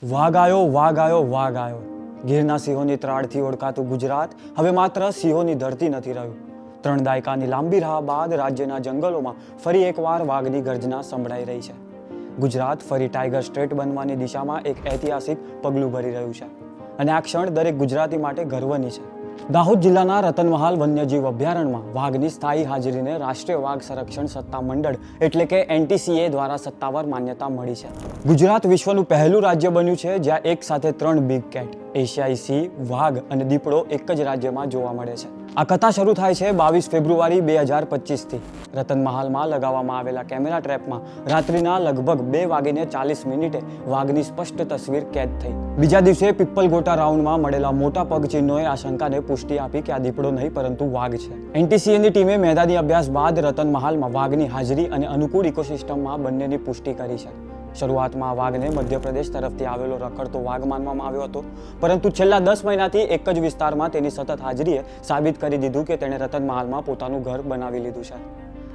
વાઘ આયો વાઘ આયો વાઘ આયો. ગીરના સિંહોની ત્રાળથી ઓળખાતું ગુજરાત હવે માત્ર સિંહોની ધરતી નથી રહ્યું. 3 દાયકાની લાંબી રાહ બાદ રાજ્યના જંગલોમાં ફરી એકવાર વાઘની ગર્જના સંભળાઈ રહી છે. ગુજરાત ફરી ટાઈગર સ્ટેટ બનવાની દિશામાં એક ઐતિહાસિક પગલું ભરી રહ્યું છે અને આ ક્ષણ દરેક ગુજરાતી માટે ગર્વની છે. દાહોદ જિલ્લાના રતનમહાલ વન્યજીવ અભયારણ્યમાં વાઘની સ્થાયી હાજરીને રાષ્ટ્રીય વાઘ સંરક્ષણ સત્તા મંડળ એટલે કે NTCA દ્વારા સત્તાવાર માન્યતા મળી છે. ગુજરાત વિશ્વનું પહેલું રાજ્ય બન્યું છે જ્યાં એક સાથે 3 બિગ કેટ, એશિયાઈ સિંહ, વાઘ અને દીપડો એક જ રાજ્યમાં જોવા મળે છે. આ કથા શરૂ થાય છે 22 ફેબ્રુઆરી 2025થી. રતનમહાલમાં લગાવવામાં આવેલા કેમેરા ટ્રેપમાં રાત્રિના લગભગ 2:40 વાઘની સ્પષ્ટ તસવીર કેદ થઈ. બીજા દિવસે પીપલગોટા રાઉન્ડમાં મળેલા મોટા પગચિહ્નોએ આ શંકાને પુષ્ટિ આપી કે આ દીપડો નહીં પરંતુ વાઘ છે. NTCAની ટીમે મેદાની અભ્યાસ બાદ રતનમહાલમાં વાઘની હાજરી અને અનુકૂળ ઇકોસિસ્ટમમાં બંનેની પુષ્ટિ કરી છે. શરૂઆતમાં આ વાઘને મધ્યપ્રદેશ તરફથી આવેલો રખડતો વાઘ માનવામાં આવ્યો હતો, પરંતુ છેલ્લા 10 મહિનાથી એક જ વિસ્તારમાં તેની સતત હાજરીએ સાબિત કરી દીધું કે તેણે રતનમહાલમાં પોતાનું ઘર બનાવી લીધું છે.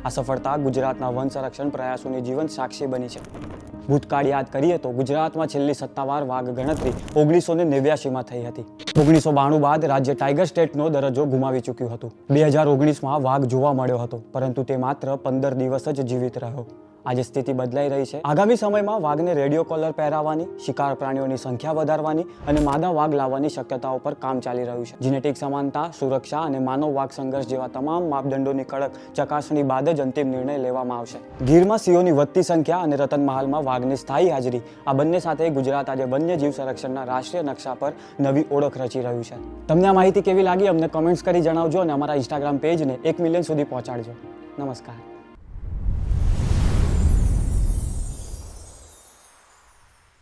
આ સફળતા ગુજરાતના વન સંરક્ષણ પ્રયાસોની જીવંત સાક્ષી બની છે. ભૂતકાળ યાદ કરીએ તો ગુજરાતમાં છેલ્લી સત્તાવાર વાઘ ગણતરી 1989માં થઈ હતી. 1992 બાદ રાજ્ય ટાઈગર સ્ટેટનો દરજ્જો ગુમાવી ચૂક્યું હતું. 2019માં વાઘ જોવા મળ્યો હતો, પરંતુ તે માત્ર 15 દિવસ જ જીવિત રહ્યો. આજે સ્થિતિ બદલાઈ રહી છે. આગામી સમયમાં વાઘને રેડિયો કોલર પહેરાવવાની, શિકાર પ્રાણીઓની સંખ્યા વધારવાની અને માદા વાઘ લાવવાની શક્યતાઓ પર કામ ચાલી રહ્યું છે. જીનેટિક સમાનતા, સુરક્ષા અને માનવ વાઘ સંઘર્ષ જેવા તમામ માપદંડોની કડક ચકાસણી બાદ જ અંતિમ નિર્ણય લેવામાં આવશે. ગીરમાં સિંહોની વધતી સંખ્યા અને રતનમહાલમાં વાઘની સ્થાયી હાજરી, આ બંને સાથે ગુજરાત આજે વન્યજીવ સંરક્ષણના રાષ્ટ્રીય નકશા પર નવી ઓળખ રચી રહ્યું છે. તમને આ માહિતી કેવી લાગી અમને કમેન્ટ્સ કરી જણાવજો અને અમારા ઇન્સ્ટાગ્રામ પેજને 1 મિલિયન સુધી પહોંચાડજો. નમસ્કાર.